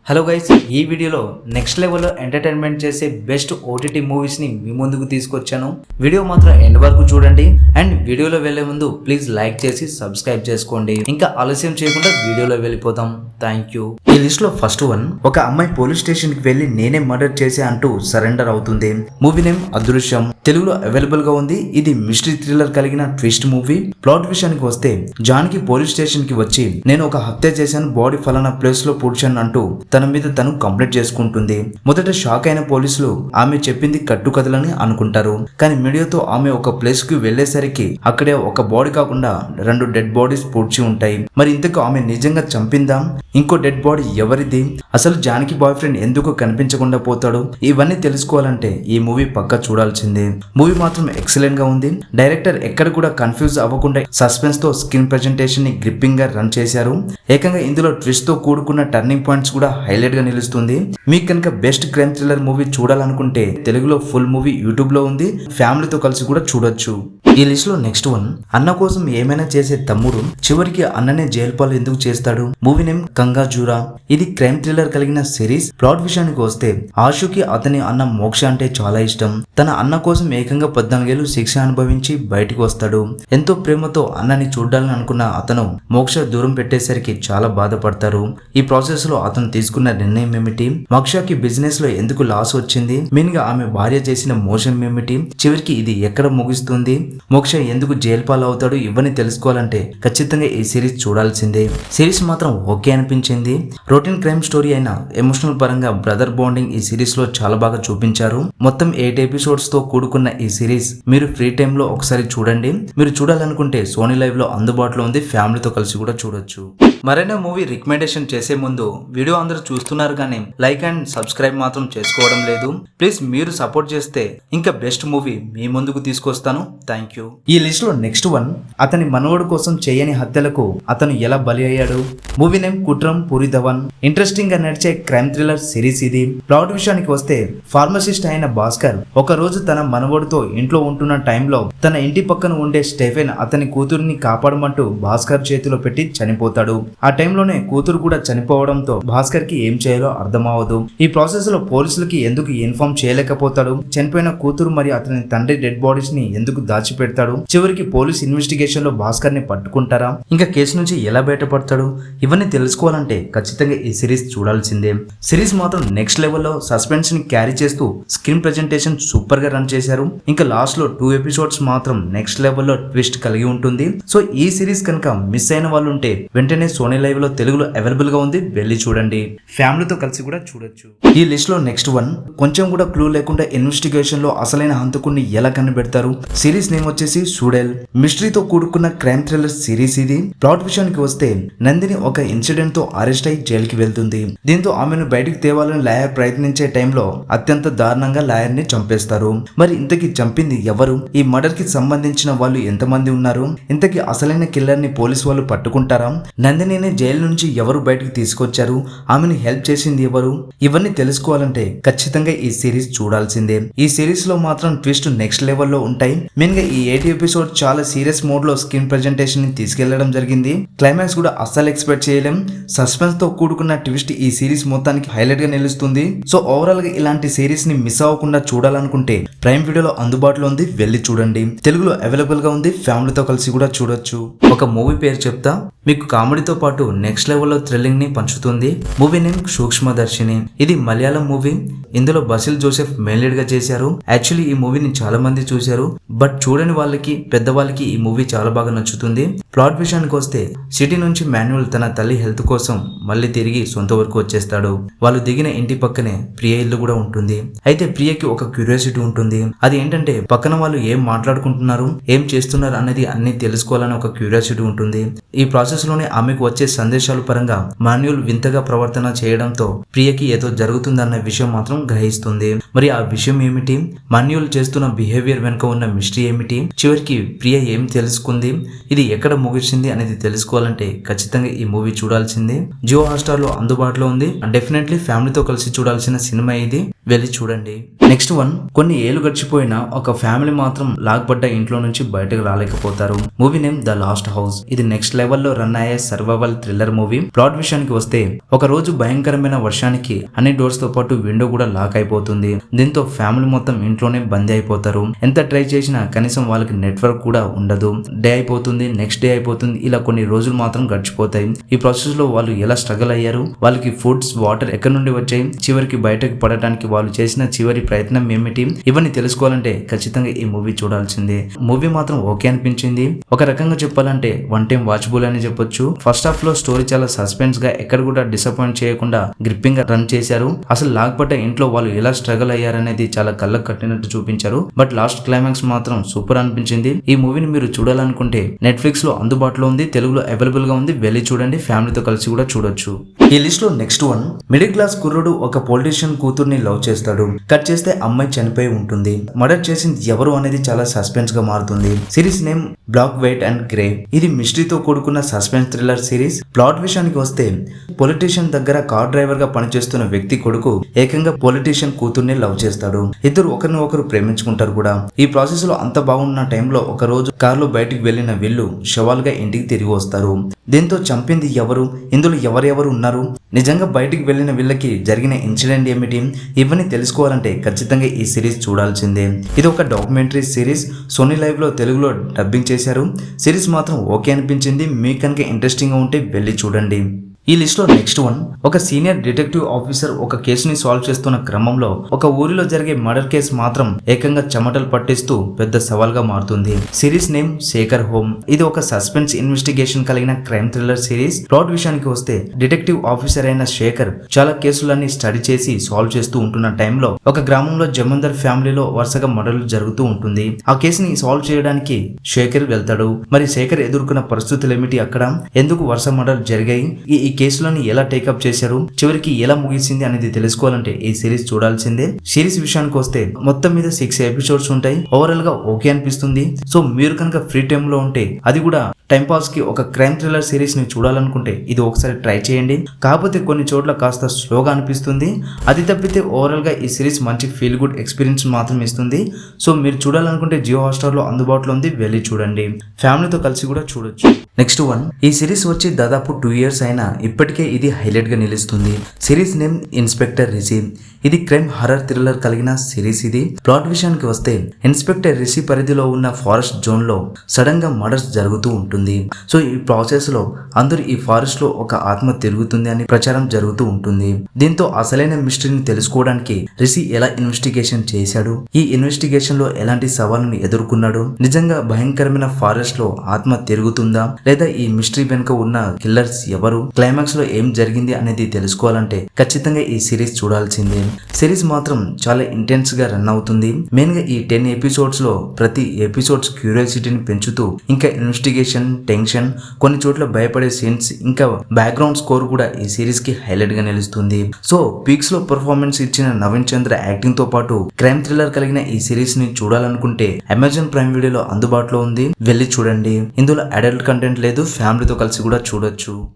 Hello guys, ఈ వీడియోలో next లెవెల్లో ఎంటర్టైన్మెంట్ చేసే బెస్ట్ ఓటీటీ మూవీస్ ని మీ ముందుకు తీసుకొచ్చాను. వీడియో మాత్రం ఎండ్ వరకు చూడండి. అండ్ వీడియోలో వెళ్లే ముందు ప్లీజ్ లైక్ చేసి సబ్స్క్రైబ్ చేసుకోండి. ఇంకా ఆలస్యం చేయకుండా వీడియోలో వెళ్ళిపోతాం. Thank you. ఈ లిస్ట్ లో ఫస్ట్ వన్, ఒక అమ్మాయి పోలీస్ స్టేషన్ కి వెళ్లి నేనే మర్డర్ చేసే అంటూ సరెండర్ అవుతుంది. మూవీ నేమ్ అదృశ్యం. తెలుగులో అవైలబుల్ గా ఉంది. ఇది మిస్టరీ థ్రిల్లర్ కలిగిన ట్విస్ట్ మూవీ. ప్లాట్ విషయానికి వస్తే, జాన్కి పోలీస్ స్టేషన్ కి వచ్చి నేను ఒక హత్య చేశాను, బాడీ ఫలానా ప్లేస్ లో పూడ్చాను అంటూ తన మీద తను కంప్లైంట్ చేసుకుంటుంది. మొదట షాక్ అయిన పోలీసులు ఆమె చెప్పింది కట్టుకథలని అనుకుంటారు. కానీ మీడియాతో ఆమె ఒక ప్లేస్ కి వెళ్లేసరికి అక్కడే ఒక బాడీ కాకుండా 2 డెడ్ బాడీస్ పూడ్చి ఉంటాయి. మరి ఇంతకు ఆమె నిజంగా చంపిందా? ఇంకో డెడ్ బాడీ ఎవరిది? అసలు జానకి బాయ్ ఫ్రెండ్ ఎందుకు కనిపించకుండా పోతాడు? ఇవన్నీ తెలుసుకోవాలంటే ఈ మూవీ పక్కా చూడాల్సిందే. మూవీ మాత్రం ఎక్సలెంట్ గా ఉంది. డైరెక్టర్ ఎక్కడ కూడా కన్ఫ్యూజ్ అవ్వకుండా సస్పెన్స్ తో స్క్రీన్ ప్రెజెంటేషన్ ని గ్రిప్పింగ్ గా రన్ చేశారు. ఏకంగా ఇందులో ట్విస్ట్ తో కూడుకున్న టర్నింగ్ పాయింట్స్ కూడా హైలైట్ గా నిలుస్తుంది. మీకు కనుక బెస్ట్ క్రైమ్ థ్రిల్లర్ మూవీ చూడాలనుకుంటే తెలుగులో ఫుల్ మూవీ యూట్యూబ్ లో ఉంది. ఫ్యామిలీతో కలిసి కూడా చూడొచ్చు. ఈ లిస్ట్ లో నెక్స్ట్ వన్, అన్న కోసం ఏమైనా చేసే తమ్ముడు చివరికి అన్ననే జైలు పాలు ఎందుకు చేస్తాడు? మూవీ నేమ్ కంగాజూరా. ఇది క్రైమ్ థ్రిల్లర్ కలిగిన సిరీస్. ప్లాట్ విషయానికి వస్తే, ఆశుకి అతని అన్న మోక్ష అంటే చాలా ఇష్టం. తన అన్న కోసం ఏకంగా 14 ఏళ్లు శిక్ష అనుభవించి బయటికి వస్తాడు. ఎంతో ప్రేమతో అన్నని చూడాలని అనుకున్న అతను మోక్ష దూరం పెట్టేసరికి చాలా బాధపడతారు. ఈ ప్రాసెస్ లో అతను తీసుకున్న నిర్ణయం ఏమిటి? మోక్షకి బిజినెస్ లో ఎందుకు లాస్ వచ్చింది? మెయిన్ గా ఆమె భార్య చేసిన మోసం ఏమిటి? చివరికి ఇది ఎక్కడ ముగుస్తుంది? మోక్ష ఎందుకు జైలు పాలు అవుతాడు? ఇవన్నీ తెలుసుకోవాలంటే ఖచ్చితంగా ఈ సిరీస్ చూడాల్సిందే. సిరీస్ మాత్రం ఓకే అనిపించింది. రొటీన్ క్రైమ్ స్టోరీ అయినా ఎమోషనల్ పరంగా బ్రదర్ బాండింగ్ ఈ సిరీస్ లో చాలా బాగా చూపించారు. మొత్తం 8 ఎపిసోడ్స్ తో కూడుకున్న ఈ సిరీస్ మీరు ఫ్రీ టైమ్ లో ఒకసారి చూడండి. మీరు చూడాలనుకుంటే సోనీ లైవ్ లో అందుబాటులో ఉంది. ఫ్యామిలీతో కలిసి కూడా చూడొచ్చు. మరైనా మూవీ రికమెండేషన్ చేసే ముందు వీడియో అందరూ చూస్తున్నారు కానీ లైక్ అండ్ సబ్స్క్రైబ్ మాత్రం చేసుకోవడం లేదు. ప్లీజ్ మీరు సపోర్ట్ చేస్తే ఇంకా బెస్ట్ మూవీ మీ ముందుకు తీసుకొస్తాను. Thank you. ఈ లిస్ట్ లో నెక్స్ట్ వన్, అతని మనవడు కోసం చేయని హత్యలకు అతను ఎలా బలి అయ్యాడు? Movie name Kuttram puri Dhawan. Interesting గా నడిచే క్రైమ్ థ్రిల్లర్ సిరీస్ ఇది. ప్లాట్ విషయానికి వస్తే, ఫార్మసిస్ట్ అయిన భాస్కర్ ఒక రోజు తన మనవడితో ఇంట్లో ఉంటున్న టైంలో తన ఇంటి పక్కన ఉండే స్టెఫెన్ అతని కూతురిని కాపాడమంటూ భాస్కర్ చేతిలో పెట్టి చనిపోతాడు. ఆ టైంలోనే కూతురు కూడా చనిపోవడంతో భాస్కర్ కి ఏం చేయాలో అర్థమవదు. ఈ ప్రాసెస్ లో పోలీసులకి ఎందుకు ఇన్ఫార్మ్ చేయలేకపోతాడు? చనిపోయిన కూతురు మరియు అతని తండ్రి డెడ్ బాడీస్ ని ఎందుకు దాచిపెడతాడు? చివరికి పోలీస్ ఇన్వెస్టిగేషన్ లో భాస్కర్ ని పట్టుకుంటారా? ఇంకా కేసు నుంచి ఎలా బయటపడతాడు? ఇవన్నీ తెలుసుకోవాలంటే ఖచ్చితంగా ఈ సిరీస్ చూడాల్సిందే. సిరీస్ మాత్రం నెక్స్ట్ లెవెల్లో సస్పెన్స్ ని క్యారీ చేస్తూ స్క్రీన్ ప్రెజెంటేషన్ సూపర్ గా రన్ చేశారు. ఇంకా లాస్ట్ లో 2 ఎపిసోడ్స్ మాత్రం నెక్స్ట్ లెవెల్లో ట్విస్ట్ కలిగి ఉంటుంది. సో ఈ సిరీస్ కనుక మిస్ అయిన వాళ్ళు ఉంటే వెంటనే సోనీ లైవ్ లో తెలుగులో అవైలబుల్ గా ఉంది, వెళ్ళి చూడండి. ఫ్యామిలీతో కలిసి కూడా చూడొచ్చు. ఈ లిస్ట్ లో నెక్స్ట్ వన్, కొంచెం కూడా క్లూ లేకుండా ఇన్వెస్టిగేషన్ లో అసలైన హంతకుడిని ఎలా కనిపెడతారు? సిరీస్ నేమ్ వచ్చేసి సూడెల్. మిస్టరీతో కూడుకున్న క్రైమ్ థ్రిల్లర్ సిరీస్ ఇది. ప్లాట్ విషయానికి వస్తే, నందిని ఒక ఇన్సిడెంట్ తో అరెస్ట్ అయి జైలుకి వెళ్తుంది. దీంతో ఆమెను బయటికి తేవాలని లాయర్ ప్రయత్నించే టైంలో అత్యంత దారుణంగా లాయర్ ని చంపేస్తారు. మరి ఇంతకీ చంపింది ఎవరు? ఈ మర్డర్ కి సంబంధించిన వాళ్ళు ఎంతమంది ఉన్నారు? ఇంతకీ అసలైన కిల్లర్ ని పోలీసు వాళ్ళు పట్టుకుంటారా? నందినిని జైలు నుంచి ఎవరు బయటకు తీసుకొచ్చారు? ఆమెను హెల్ప్ చేసింది ఎవరు? ఇవన్నీ తెలుసుకోవాలంటే ఖచ్చితంగా ఈ సిరీస్ చూడాల్సిందే. ఈ సిరీస్ లో మాత్రం ట్విస్ట్ నెక్స్ట్ లెవెల్లో ఉంటాయి. మెయిన్ గా ఈ 8 ఎపిసోడ్ చాలా సీరియస్ మోడ్ లో స్క్రీన్ ప్రెజెంటేషన్ ని తీసుకెళ్లడం జరిగింది. క్లైమాక్స్ కూడా అస్సలు ఎక్స్పెక్ట్ చేయలేం. సస్పెన్స్ తో కూడుకున్న ట్విస్ట్ ఈ సిరీస్ మొత్తానికి హైలైట్ గా నిలుస్తుంది. సో ఓవరాల్ గా ఇలాంటి సిరీస్ ని మిస్ అవ్వకుండా చూడాలనుకుంటే ప్రైమ్ వీడియోలో అందుబాటులో ఉంది, వెళ్ళి చూడండి. తెలుగులో అవైలబుల్ గా ఉంది. ఫ్యామిలీతో కలిసి కూడా చూడొచ్చు. ఒక మూవీ పేరు చెప్తా, మీకు కామెడీతో పాటు నెక్స్ట్ లెవెల్లో థ్రిల్లింగ్ ని పంచుతుంది. Movie name Sookshmadarshini. ఇది మలయాళం మూవీ. ఇందులో బసిల్ జోసెఫ్ మెయిన్ లీడ్ గా చేశారు. యాక్చువల్లీ ఈ మూవీని చాలా మంది చూశారు, బట్ చూడని వాళ్ళకి పెద్దవాళ్ళకి ఈ మూవీ చాలా బాగా నచ్చుతుంది. ప్లాట్ విషయానికి వస్తే, సిటీ నుంచి మాన్యువల్ తన తల్లి హెల్త్ కోసం మళ్ళీ తిరిగి సొంత వరకు వచ్చేస్తాడు. వాళ్ళు దిగిన ఇంటి పక్కనే ప్రియ ఇల్లు కూడా ఉంటుంది. అయితే ప్రియకి ఒక క్యూరియాసిటీ ఉంటుంది. అది ఏంటంటే, పక్కన వాళ్ళు ఏం మాట్లాడుకుంటున్నారు, ఏం చేస్తున్నారు అనేది అన్ని తెలుసుకోవాలని ఒక క్యూరియాసిటీ ఉంటుంది. ఈ ప్రాసెస్ లోనే ఆమెకు వచ్చే సందేశాల పరంగా మాన్యువల్ వింతగా ప్రవర్తన చేయడంతో ప్రియకి ఏదో జరుగుతుందన్న విషయం మాత్రం గ్రహిస్తుంది. మరి ఆ విషయం ఏమిటి? మాన్యువల్ చేస్తున్న బిహేవియర్ వెనుక ఉన్న మిస్టరీ ఏమిటి? చివరికి ప్రియ ఏం తెలుసుకుంది? ఇది ఎక్కడ ముగిసింది అనేది తెలుసుకోవాలంటే ఖచ్చితంగా ఈ మూవీ చూడాల్సిందే. జియో హాట్‌స్టార్ లో అందుబాటులో ఉంది. డెఫినెట్లీ ఫ్యామిలీతో కలిసి చూడాల్సిన సినిమా ఇది. వెళ్ళి చూడండి. నెక్స్ట్ వన్, కొన్ని ఏళ్లు గడిచిపోయినా ఒక ఫ్యామిలీ మాత్రం లాక్పడ్డ ఇంట్లో నుంచి బయటకు రాలేకపోతారు. Movie name the last house. ఇది నెక్స్ట్ లెవెల్లో రన్ అయ్యే సర్వైవల్ థ్రిల్లర్ మూవీ. ప్లాట్ విషయానికి వస్తే, ఒక రోజు భయంకరమైన వర్షానికి అన్ని డోర్స్ తో పాటు విండో కూడా లాక్ అయిపోతుంది. దీంతో ఫ్యామిలీ మొత్తం ఇంట్లోనే బందీ అయిపోతారు. ఎంత ట్రై చేసినా కనీసం వాళ్ళకి నెట్వర్క్ కూడా ఉండదు. డే అయిపోతుంది, నెక్స్ట్ డే అయిపోతుంది, ఇలా కొన్ని రోజులు మాత్రం గడిచిపోతాయి. ఈ ప్రాసెస్ లో వాళ్ళు ఎలా స్ట్రగుల్ అయ్యారు, వాళ్ళకి ఫుడ్స్, వాటర్ ఎక్కడి నుండి వచ్చాయి, చివరికి బయటకు పడటానికి వాళ్ళు చేసిన చివరి ప్రయత్నం ఏమిటి, ఇవన్నీ తెలుసుకోవాలంటే ఖచ్చితంగా ఈ మూవీ చూడాల్సిందే. మూవీ మాత్రం ఓకే అనిపించింది. ఒక రకంగా చెప్పాలంటే వన్ టైం వాచబుల్ అని చెప్పొచ్చు. ఫస్ట్ హాఫ్ లో స్టోరీ చాలా సస్పెన్స్ గా, ఎక్కడ కూడా డిసప్పాయింట్ చేయకుండా గ్రిప్పింగ్ గా రన్ చేశారు. అసలు లాక్పడ్డ ఇంట్లో వాళ్ళు ఎలా స్ట్రగుల్ అయ్యారనేది చాలా కళ్ళకు కట్టినట్టు చూపించారు. బట్ లాస్ట్ క్లైమాక్స్ మాత్రం సూపర్ అనిపించింది. ఈ మూవీని మీరు చూడాలనుకుంటే నెట్ఫ్లిక్స్ లో అందుబాటులో ఉంది, తెలుగులో అవైలబుల్ గా ఉంది. వెళ్ళి చూడండి, ఫ్యామిలీతో కలిసి కూడా చూడొచ్చు. ఈ లిస్ట్ లో నెక్స్ట్ వన్, మిడిల్ క్లాస్ కుర్రుడు ఒక పొలిటీషియన్ కూతుర్ని లవ్ చేస్తాడు. కట్ చేస్తే అమ్మాయి చనిపోయి ఉంటుంది. మర్డర్ చేసింది ఎవరు అనేది చాలా సస్పెన్స్ గా మారుతుంది. Series name black, white and grey. ఇది మిస్టరీతో కూడుకున్న సస్పెన్స్ థ్రిల్లర్ సిరీస్. ప్లాట్ విషయానికి వస్తే, పొలిటీషియన్ దగ్గర కార్ డ్రైవర్ గా పనిచేస్తున్న వ్యక్తి కొడుకు ఏకంగా పొలిటీషియన్ కూతుర్ని లవ్ చేస్తాడు. ఇద్దరు ఒకరిని ఒకరు ప్రేమించుకుంటారు కూడా. ఈ ప్రాసెస్ లో అంత బాగున్న టైంలో ఒక రోజు కారులో బయటికి వెళ్లిన వీళ్ళు శవాలుగా ఇంటికి తిరిగి వస్తారు. దీంతో చంపింది ఎవరు, ఇందులో ఎవరెవరు ఉన్నారు, నిజంగా బయటికి వెళ్లిన వీళ్ళకి జరిగిన ఇన్సిడెంట్ ఏమిటి, ఇవన్నీ తెలుసుకోవాలంటే ఖచ్చితంగా ఈ సిరీస్ చూడాల్సిందే. ఇది ఒక డాక్యుమెంటరీ సిరీస్. సోనీ లైవ్ లో తెలుగులో డబ్బింగ్ చేశారు. సిరీస్ మాత్రం ఓకే అనిపించింది. మీకు కనుక ఇంట్రెస్టింగ్ గా ఉంటే వెళ్ళి చూడండి. ఈ లిస్ట్ లో నెక్స్ట్ వన్, ఒక సీనియర్ డిటెక్టివ్ ఆఫీసర్ ఒక కేసుని సాల్వ్ చేస్తున్న క్రమంలో ఒక ఊరిలో జరిగే మర్డర్ కేసు మాత్రం ఏకంగా చెమటలు పట్టిస్తూ పెద్ద సవాల్గా మారుతుంది. Series name Shekhar home. ఇది ఒక సస్పెన్స్ ఇన్వెస్టిగేషన్ కలిగిన క్రైమ్ థ్రిల్లర్ సిరీస్. ప్లాట్ విషయానికి వస్తే, డిటెక్టివ్ ఆఫీసర్ అయిన శేఖర్ చాలా కేసులన్నీ స్టడీ చేసి సాల్వ్ చేస్తూ ఉంటున్న టైంలో ఒక గ్రామంలో జమీందార్ ఫ్యామిలీలో వరుసగా మర్డర్లు జరుగుతూ ఉంటుంది. ఆ కేసుని సాల్వ్ చేయడానికి శేఖర్ వెళ్తాడు. మరి శేఖర్ ఎదుర్కొన్న పరిస్థితులు ఏమిటి, అక్కడ ఎందుకు వరుస మర్డర్లు జరిగాయి, ఈ కేసులను ఎలా టేకప్ చేశారు, చివరికి ఎలా ముగిసింది అనేది తెలుసుకోవాలంటే ఈ సిరీస్ చూడాల్సిందే. సిరీస్ విషయానికి వస్తే మొత్తం మీద 6 ఎపిసోడ్స్ ఉంటాయి. ఓవరాల్ గా ఓకే అనిపిస్తుంది. సో మీరు కనుక ఫ్రీ టైమ్ లో ఉంటే, అది కూడా టైం పాస్ కి ఒక క్రైమ్ థ్రిల్లర్ సిరీస్ ని చూడాలనుకుంటే ఇది ఒకసారి ట్రై చేయండి. కాకపోతే కొన్ని చోట్ల కాస్త స్లోగా అనిపిస్తుంది. అది తప్పితే ఓవరాల్ గా ఈ సిరీస్ మంచి ఫీల్ గుడ్ ఎక్స్పీరియన్స్ మాత్రం ఇస్తుంది. సో మీరు చూడాలనుకుంటే జియో హాట్‌స్టార్ లో అందుబాటులో ఉంది, వెళ్ళి చూడండి. ఫ్యామిలీతో కలిసి కూడా చూడొచ్చు. నెక్స్ట్ వన్, ఈ సిరీస్ వచ్చి దాదాపు 2 years అయినా ఇప్పటికే ఇది హైలైట్ గా నిలుస్తుంది. Series name inspector Rishi. ఇది క్రైమ్ హారర్ థ్రిల్లర్ కలిగిన సిరీస్. ఇది ప్లాట్ విషయానికి వస్తే, ఇన్స్పెక్టర్ రిషి పరిధిలో ఉన్న ఫారెస్ట్ జోన్ లో సడన్ గా మర్డర్స్ జరుగుతూ ఉంటుంది. సో ఈ ప్రాసెస్ లో అందరూ ఈ ఫారెస్ట్ లో ఒక ఆత్మ తిరుగుతుంది అని ప్రచారం జరుగుతూ ఉంటుంది. దీంతో అసలైన మిస్టరీని తెలుసుకోవడానికి రిషి ఎలా ఇన్వెస్టిగేషన్ చేశాడు, ఈ ఇన్వెస్టిగేషన్ లో ఎలాంటి సవాళ్ళను ఎదుర్కొన్నాడు, నిజంగా భయంకరమైన ఫారెస్ట్ లో ఆత్మ తిరుగుతుందా, లేదా ఈ మిస్టరీ వెనుక ఉన్న కిల్లర్స్ ఎవరు, క్లైమాక్స్ లో ఏం జరిగింది అనేది తెలుసుకోవాలంటే ఖచ్చితంగా ఈ సిరీస్ చూడాల్సిందే. సిరీస్ మాత్రం చాలా ఇంటెన్స్ గా రన్ అవుతుంది. మెయిన్ గా ఈ 10 ఎపిసోడ్స్ లో ప్రతి ఎపిసోడ్స్ క్యూరియాసిటీని పెంచుతూ, ఇంకా ఇన్వెస్టిగేషన్, టెన్షన్, కొన్ని చోట్ల భయపడే సీన్స్, ఇంకా బ్యాక్గ్రౌండ్ స్కోర్ కూడా ఈ సిరీస్ కి హైలైట్ గా నిలుస్తుంది. సో పీక్స్ లో పర్ఫార్మెన్స్ ఇచ్చిన నవీన్ చంద్ర యాక్టింగ్ తో పాటు క్రైమ్ థ్రిల్లర్ కలిగిన ఈ సిరీస్ ని చూడాలనుకుంటే అమెజాన్ ప్రైమ్ వీడియోలో అందుబాటులో ఉంది, వెళ్ళి చూడండి. ఇందులో అడల్ట్ కంటెంట్ లేదు, ఫ్యామిలీతో కలిసి కూడా చూడొచ్చు.